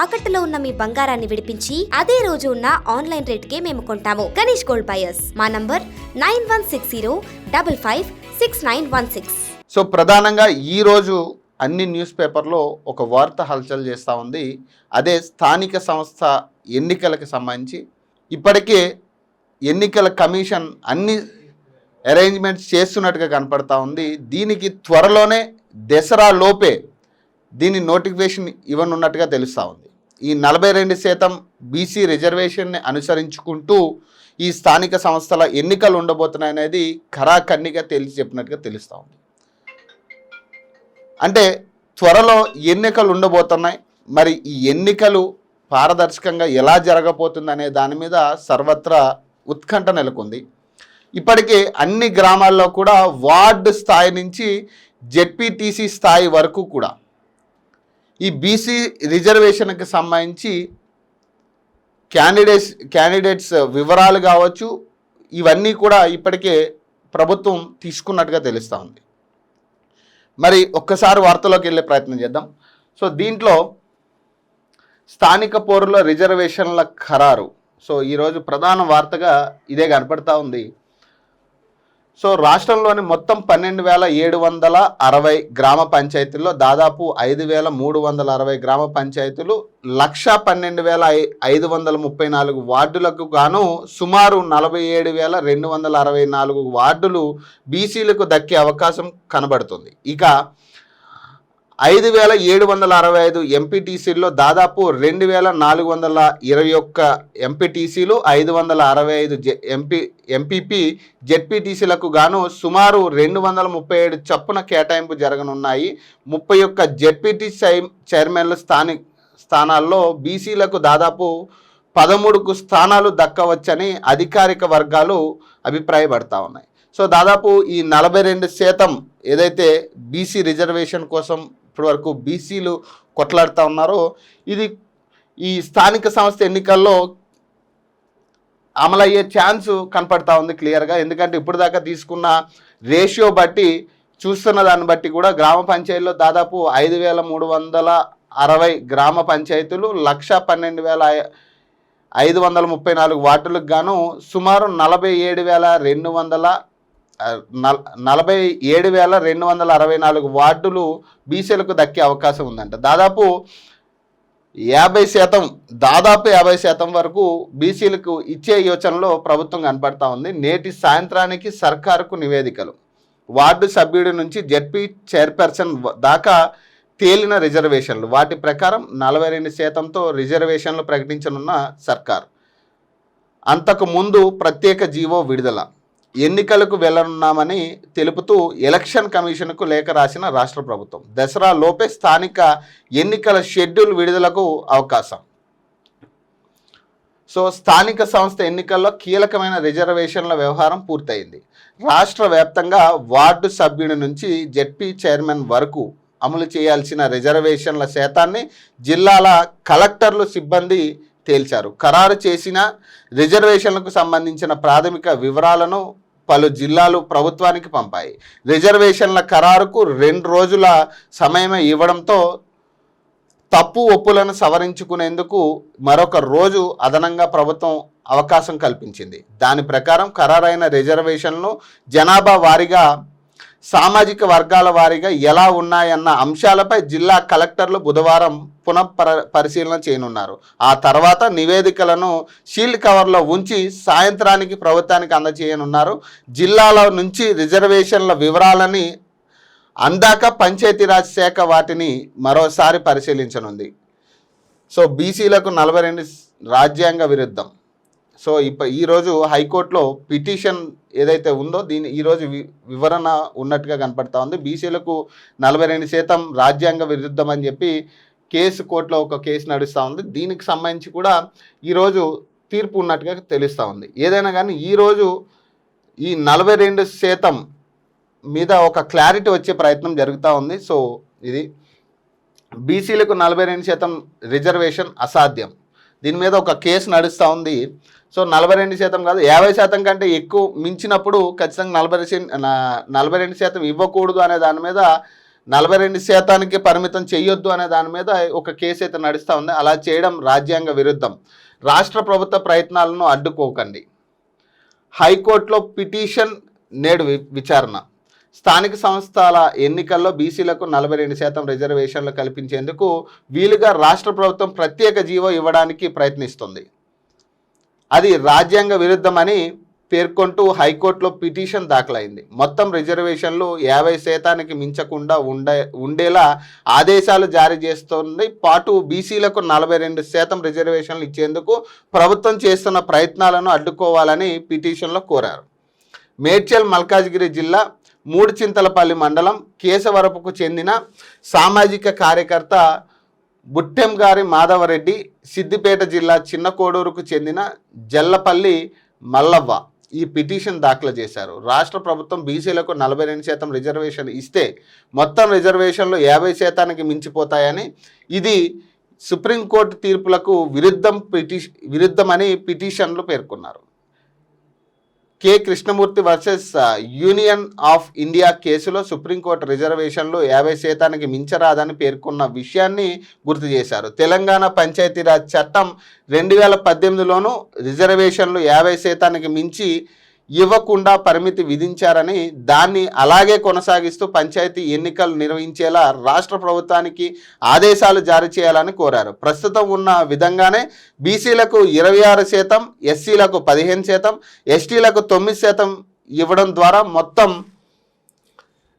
తాకట్టులో ఉన్న మీ బంగారాన్ని విడిపించి అదే రోజు ఉన్న ఆన్లైన్ రేట్కే మేము కొంటాము. Ganesh gold buyers. మా నంబర్ 9160556916. సో ప్రధానంగా ఈరోజు అన్ని న్యూస్ పేపర్లో ఒక వార్త హల్చల్ చేస్తూ ఉంది. అదే స్థానిక సంస్థ ఎన్నికలకు సంబంధించి ఇప్పటికే ఎన్నికల కమిషన్ అన్ని అరేంజ్మెంట్స్ చేస్తున్నట్టుగా కనపడతా ఉంది. దీనికి త్వరలోనే దసరా లోపే దీని నోటిఫికేషన్ ఇవ్వనున్నట్టుగా తెలుస్తూ ఉంది. ఈ 42% బీసీ రిజర్వేషన్ని అనుసరించుకుంటూ ఈ స్థానిక సంస్థల ఎన్నికలు ఉండబోతున్నాయనేది ఖరాఖండిగా తేల్చి చెప్పినట్టుగా తెలుస్తూ ఉంది. అంటే త్వరలో ఎన్నికలు ఉండబోతున్నాయి. మరి ఈ ఎన్నికలు పారదర్శకంగా ఎలా జరగబోతుందనే దాని మీద సర్వత్రా ఉత్కంఠ నెలకొంది. ఇప్పటికే అన్ని గ్రామాల్లో కూడా వార్డు స్థాయి నుంచి జెడ్పీటీసీ స్థాయి వరకు కూడా ఈ బీసీ రిజర్వేషన్కి సంబంధించి క్యాండిడేట్స్ వివరాలు కావచ్చు, ఇవన్నీ కూడా ఇప్పటికే ప్రభుత్వం తీసుకున్నట్టుగా తెలుస్తూ ఉంది. మరి ఒక్కసారి వార్తలోకి వెళ్ళే ప్రయత్నం చేద్దాం. సో దీంట్లో స్థానిక పౌరుల రిజర్వేషన్ల ఖరారు. సో ఈరోజు ప్రధాన వార్తగా ఇదే కనపడతా ఉంది. సో రాష్ట్రంలోని మొత్తం 12,760 గ్రామ పంచాయతీల్లో దాదాపు 5,360 గ్రామ పంచాయతీలు 112,534 వార్డులకు గాను సుమారు 47,264 వార్డులు బీసీలకు దక్కే అవకాశం కనబడుతుంది. ఇక 5,765 ఎంపీటీసీల్లో దాదాపు 2,421 ఎంపీటీసీలు, 565 ఎంపీపీ జెడ్పీటీసీలకు గాను సుమారు 237 చొప్పున కేటాయింపు జరగనున్నాయి. 31 జెడ్పీటీసీ చైర్మన్ల స్థానాల్లో బీసీలకు దాదాపు 13 స్థానాలు దక్కవచ్చని అధికారిక వర్గాలు అభిప్రాయపడతా ఉన్నాయి. సో దాదాపు ఈ 42% ఏదైతే బీసీ రిజర్వేషన్ కోసం ఇప్పటివరకు బీసీలు కొట్లాడుతూ ఉన్నారో ఇది ఈ స్థానిక సంస్థ ఎన్నికల్లో అమలయ్యే ఛాన్స్ కనపడతా ఉంది క్లియర్గా. ఎందుకంటే ఇప్పుడు దాకా తీసుకున్న రేషియో బట్టి చూస్తున్న దాన్ని బట్టి కూడా గ్రామ పంచాయతీలో దాదాపు 5,360 గ్రామ పంచాయతీలు 112,534 వార్డులకు గాను సుమారు 47,264 వార్డులు బీసీలకు దక్కే అవకాశం ఉందంట. దాదాపు 50% వరకు బీసీలకు ఇచ్చే యోచనలో ప్రభుత్వం కనపడతా ఉంది. నేటి సాయంత్రానికి సర్కారుకు నివేదికలు. వార్డు సభ్యుడి నుంచి జెడ్పీ చైర్పర్సన్ దాకా తేలిన రిజర్వేషన్లు. వాటి ప్రకారం 42%తో రిజర్వేషన్లు ప్రకటించనున్న సర్కార్. అంతకు ముందు ప్రత్యేక జీవో విడుదల. ఎన్నికలకు వెళ్లనున్నామని తెలుపుతూ ఎలక్షన్ కమిషన్కు లేఖ రాసిన రాష్ట్ర ప్రభుత్వం. దసరా లోపే స్థానిక ఎన్నికల షెడ్యూల్ విడుదలకు అవకాశం. సో స్థానిక సంస్థ ఎన్నికల్లో కీలకమైన రిజర్వేషన్ల వ్యవహారం పూర్తయింది. రాష్ట్ర వ్యాప్తంగా వార్డు సభ్యుడి నుంచి జెడ్పీ చైర్మన్ వరకు అమలు చేయాల్సిన రిజర్వేషన్ల శాతాన్ని జిల్లాల కలెక్టర్లు సిబ్బంది తేల్చారు. ఖరారు చేసిన రిజర్వేషన్లకు సంబంధించిన ప్రాథమిక వివరాలను పలు జిల్లాలు ప్రభుత్వానికి పంపాయి. రిజర్వేషన్ల ఖరారుకు 2 రోజుల సమయం ఇవ్వడంతో తప్పు ఒప్పులను సవరించుకునేందుకు మరొక రోజు అదనంగా ప్రభుత్వం అవకాశం కల్పించింది. దాని ప్రకారం ఖరారైన రిజర్వేషన్లు జనాభా వారీగా, సామాజిక వర్గాల వారీగా ఎలా ఉన్నాయన్న అంశాలపై జిల్లా కలెక్టర్లు బుధవారం పరిశీలన చేయనున్నారు. ఆ తర్వాత నివేదికలను షీల్డ్ కవర్లో ఉంచి సాయంత్రానికి ప్రభుత్వానికి అందజేయనున్నారు. జిల్లాల నుంచి రిజర్వేషన్ల వివరాలని అందాక పంచాయతీరాజ్ శాఖ వాటిని మరోసారి పరిశీలించనుంది. సో బీసీలకు 42 రాజ్యాంగ విరుద్ధం. సో ఈరోజు హైకోర్టులో పిటిషన్ ఏదైతే ఉందో దీని ఈరోజు వివరణ ఉన్నట్టుగా కనపడతా ఉంది. బీసీలకు 42% రాజ్యాంగ విరుద్ధం అని చెప్పి కోర్టులో ఒక కేసు నడుస్తూ ఉంది. దీనికి సంబంధించి కూడా ఈరోజు తీర్పు ఉన్నట్టుగా తెలుస్తూ ఉంది. ఏదైనా కానీ ఈరోజు ఈ 42% మీద ఒక క్లారిటీ వచ్చే ప్రయత్నం జరుగుతూ ఉంది. సో ఇది బీసీలకు 42% రిజర్వేషన్ అసాధ్యం. దీని మీద ఒక కేసు నడుస్తూ ఉంది. సో 42% కాదు 50% కంటే ఎక్కువ మించినప్పుడు ఖచ్చితంగా 42% ఇవ్వకూడదు అనే దాని మీద 42% పరిమితం చేయొద్దు అనే దాని మీద ఒక కేసు అయితే నడుస్తూ ఉంది. అలా చేయడం రాజ్యాంగ విరుద్ధం. రాష్ట్ర ప్రభుత్వ ప్రయత్నాలను అడ్డుకోకండి. హైకోర్టులో పిటిషన్ నేడు విచారణ. స్థానిక సంస్థల ఎన్నికల్లో బీసీలకు 42% రిజర్వేషన్లు కల్పించేందుకు వీలుగా రాష్ట్ర ప్రభుత్వం ప్రత్యేక జీవో ఇవ్వడానికి ప్రయత్నిస్తుంది. అది రాజ్యాంగ విరుద్ధమని పేర్కొంటూ హైకోర్టులో పిటిషన్ దాఖలైంది. మొత్తం రిజర్వేషన్లు 50% మించకుండా ఉండేలా ఆదేశాలు జారీ చేస్తుంది. పాటు బీసీలకు 42% రిజర్వేషన్లు ఇచ్చేందుకు ప్రభుత్వం చేస్తున్న ప్రయత్నాలను అడ్డుకోవాలని పిటిషన్లో కోరారు. మేడ్చల్ మల్కాజ్గిరి జిల్లా మూడుచింతలపల్లి మండలం కేశవరపుకు చెందిన సామాజిక కార్యకర్త బుట్టెంగారి మాధవరెడ్డి, సిద్దిపేట జిల్లా చిన్నకోడూరుకు చెందిన జల్లపల్లి మల్లవ్వ ఈ పిటిషన్ దాఖలు చేశారు. రాష్ట్ర ప్రభుత్వం బీసీలకు 42% రిజర్వేషన్ ఇస్తే మొత్తం రిజర్వేషన్లు 50%కి మించిపోతాయని, ఇది సుప్రీంకోర్టు తీర్పులకు విరుద్ధమని పిటిషన్లు పేర్కొన్నారు. K Krishnamurthy versus union of India కేసులో సుప్రీంకోర్టు రిజర్వేషన్లు 50%కి మించరాదని పేర్కొన్న విషయాన్ని గుర్తు చేశారు. తెలంగాణ పంచాయతీరాజ్ చట్టం 2018లోనూ రిజర్వేషన్లు 50%కి మించి ఇవ్వకుండా పరిమితి విధించారని, దాన్ని అలాగే కొనసాగిస్తూ పంచాయతీ ఎన్నికలు నిర్వహించేలా రాష్ట్ర ప్రభుత్వానికి ఆదేశాలు జారీ చేయాలని కోరారు. ప్రస్తుతం ఉన్న విధంగానే బీసీలకు 26%, ఎస్సీలకు 15%, ఎస్టీలకు 9% ఇవ్వడం ద్వారా మొత్తం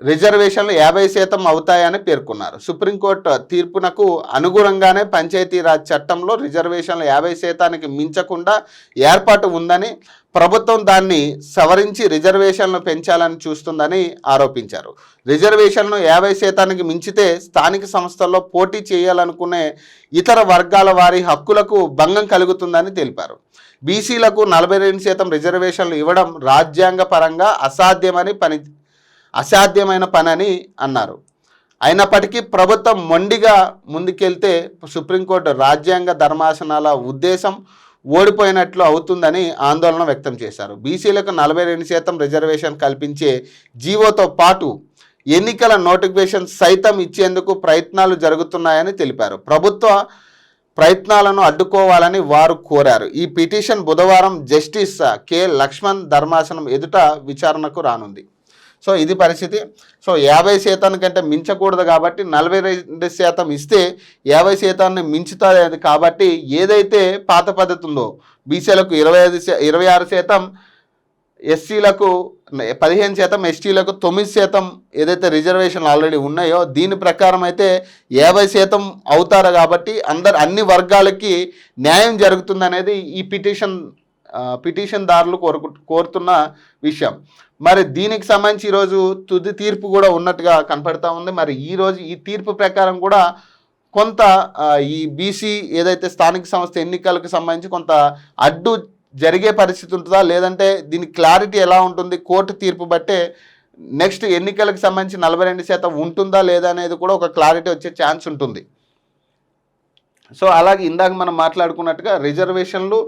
రిజర్వేషన్లు 50% అవుతాయని పేర్కొన్నారు. సుప్రీంకోర్టు తీర్పునకు అనుగుణంగానే పంచాయతీరాజ్ చట్టంలో రిజర్వేషన్లు 50%కి మించకుండా ఏర్పాటు ఉందని, ప్రభుత్వం దాన్ని సవరించి రిజర్వేషన్లు పెంచాలని చూస్తుందని ఆరోపించారు. రిజర్వేషన్లు 50%కి మించితే స్థానిక సంస్థల్లో పోటీ చేయాలనుకునే ఇతర వర్గాల వారి హక్కులకు భంగం కలుగుతుందని తెలిపారు. బీసీలకు 42% రిజర్వేషన్లు ఇవ్వడం రాజ్యాంగపరంగా అసాధ్యమైన పనని అన్నారు. అయినప్పటికీ ప్రభుత్వం మొండిగా ముందుకెళ్తే సుప్రీంకోర్టు రాజ్యాంగ ధర్మాసనాల ఉద్దేశం ఓడిపోయినట్లు అవుతుందని ఆందోళన వ్యక్తం చేశారు. బీసీలకు 42% రిజర్వేషన్ కల్పించే జీవోతో పాటు ఎన్నికల నోటిఫికేషన్ సైతం ఇచ్చేందుకు ప్రయత్నాలు జరుగుతున్నాయని తెలిపారు. ప్రభుత్వ ప్రయత్నాలను అడ్డుకోవాలని వారు కోరారు. ఈ పిటిషన్ బుధవారం జస్టిస్ కె లక్ష్మణ్ ధర్మాసనం ఎదుట విచారణకు రానుంది. సో ఇది పరిస్థితి. సో 50% కంటే మించకూడదు కాబట్టి 42% ఇస్తే 50% మించుతుంది కాబట్టి ఏదైతే పాత పద్ధతి ఉందో బీసీలకు 26%, ఎస్సీలకు 15%, ఎస్టీలకు 9% ఏదైతే రిజర్వేషన్లు ఆల్రెడీ ఉన్నాయో దీని ప్రకారం అయితే 50% అవుతారు కాబట్టి అన్ని వర్గాలకి న్యాయం జరుగుతుందనేది ఈ పిటిషన్దారులు కోరుతున్న విషయం. మరి దీనికి సంబంధించి ఈరోజు తుది తీర్పు కూడా ఉన్నట్టుగా కనపడతా ఉంది. మరి ఈరోజు ఈ తీర్పు ప్రకారం కూడా కొంత ఈ బీసీ ఏదైతే స్థానిక సంస్థ ఎన్నికలకు సంబంధించి కొంత అడ్డు జరిగే పరిస్థితి ఉంటుందా, లేదంటే దీని క్లారిటీ ఎలా ఉంటుంది, కోర్టు తీర్పు బట్టే నెక్స్ట్ ఎన్నికలకు సంబంధించి 42% ఉంటుందా లేదా అనేది కూడా ఒక క్లారిటీ వచ్చే ఛాన్స్ ఉంటుంది. సో అలాగే ఇందాక మనం మాట్లాడుకున్నట్టుగా రిజర్వేషన్లు,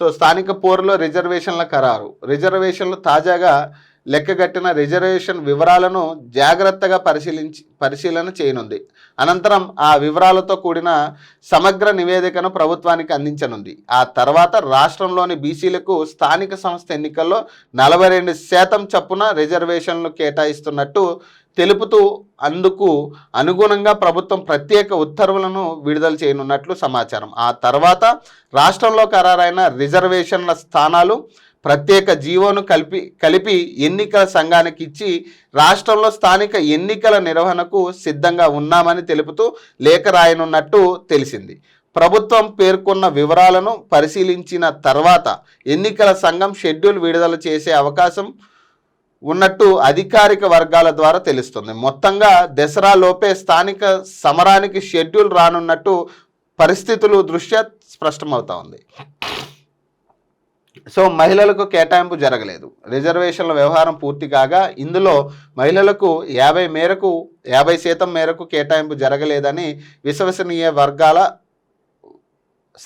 సో స్థానిక పోరులో రిజర్వేషన్ల ఖరారు. రిజర్వేషన్లు తాజాగా లెక్కగట్టిన రిజర్వేషన్ వివరాలను జాగ్రత్తగా పరిశీలన చేయనుంది. అనంతరం ఆ వివరాలతో కూడిన సమగ్ర నివేదికను ప్రభుత్వానికి అందించనుంది. ఆ తర్వాత రాష్ట్రంలోని బీసీలకు స్థానిక సంస్థ ఎన్నికల్లో 42% చొప్పున రిజర్వేషన్లు కేటాయిస్తున్నట్టు తెలుపుతూ అందుకు అనుగుణంగా ప్రభుత్వం ప్రత్యేక ఉత్తర్వులను విడుదల చేయనున్నట్లు సమాచారం. ఆ తర్వాత రాష్ట్రంలో ఖరారైన రిజర్వేషన్ల స్థానాలు ప్రత్యేక జీవోను కలిపి ఎన్నికల సంఘానికి ఇచ్చి రాష్ట్రంలో స్థానిక ఎన్నికల నిర్వహణకు సిద్ధంగా ఉన్నామని తెలుపుతూ లేఖ రాయనున్నట్టు తెలిసింది. ప్రభుత్వం పేర్కొన్న వివరాలను పరిశీలించిన తర్వాత ఎన్నికల సంఘం షెడ్యూల్ విడుదల చేసే అవకాశం ఉన్నట్టు అధికారిక వర్గాల ద్వారా తెలుస్తుంది. మొత్తంగా దసరా లోపే స్థానిక సమరానికి షెడ్యూల్ రానున్నట్టు పరిస్థితులు దృష్ట్యా స్పష్టమవుతా ఉంది. సో మహిళలకు కేటాయింపు జరగలేదు. రిజర్వేషన్ల వ్యవహారం పూర్తి కాగా ఇందులో మహిళలకు 50% మేరకు కేటాయింపు జరగలేదని విశ్వసనీయ వర్గాల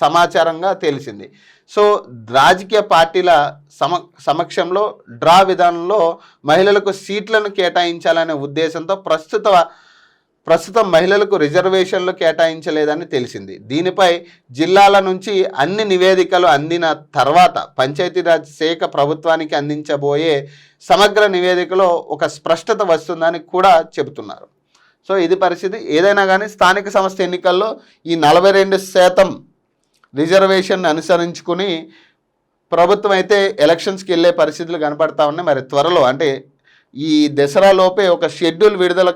సమాచారంగా తెలిసింది. సో రాజకీయ పార్టీల సమక్షంలో డ్రా విధానంలో మహిళలకు సీట్లను కేటాయించాలనే ఉద్దేశంతో ప్రస్తుత ప్రస్తుతం మహిళలకు రిజర్వేషన్లు కేటాయించలేదని తెలిసింది. దీనిపై జిల్లాల నుంచి అన్ని నివేదికలు అందిన తర్వాత పంచాయతీరాజ్ శాఖ ప్రభుత్వానికి అందించబోయే సమగ్ర నివేదికలో ఒక స్పష్టత వస్తుందని కూడా చెబుతున్నారు. సో ఇది పరిస్థితి. ఏదైనా కానీ స్థానిక సంస్థ ఎన్నికల్లో ఈ 42% రిజర్వేషన్ అనుసరించుకుని ప్రభుత్వం అయితే ఎలక్షన్స్కి వెళ్ళే పరిస్థితులు కనపడతా ఉన్నాయి. మరి త్వరలో అంటే ఈ దసరా లోపే ఒక షెడ్యూల్ విడుదల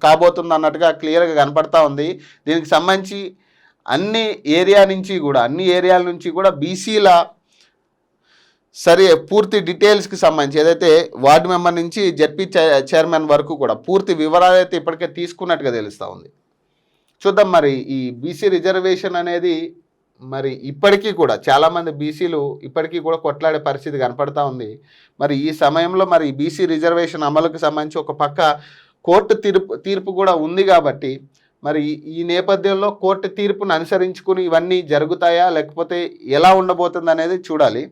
కాబోతుంది అన్నట్టుగా క్లియర్గా కనపడతా ఉంది. దీనికి సంబంధించి అన్ని ఏరియాల నుంచి కూడా బీసీల పూర్తి డీటెయిల్స్కి సంబంధించి ఏదైతే వార్డు మెంబర్ నుంచి జెడ్పీ చైర్మన్ వరకు కూడా పూర్తి వివరాలు అయితే ఇప్పటికే తీసుకున్నట్టుగా తెలుస్తూ ఉంది. చూద్దాం మరి ఈ బీసీ రిజర్వేషన్ అనేది మరి ఇప్పటికీ కూడా చాలామంది బీసీలు ఇప్పటికీ కూడా కొట్లాడే పరిస్థితి కనపడతా ఉంది. మరి ఈ సమయంలో మరి బీసీ రిజర్వేషన్ అమలుకు సంబంధించి ఒక పక్క కోర్టు తీర్పు కూడా ఉంది కాబట్టి మరి ఈ నేపథ్యంలో కోర్టు తీర్పును అనుసరించుకుని ఇవన్నీ జరుగుతాయా లేకపోతే ఎలా ఉండబోతుంది అనేది చూడాలి.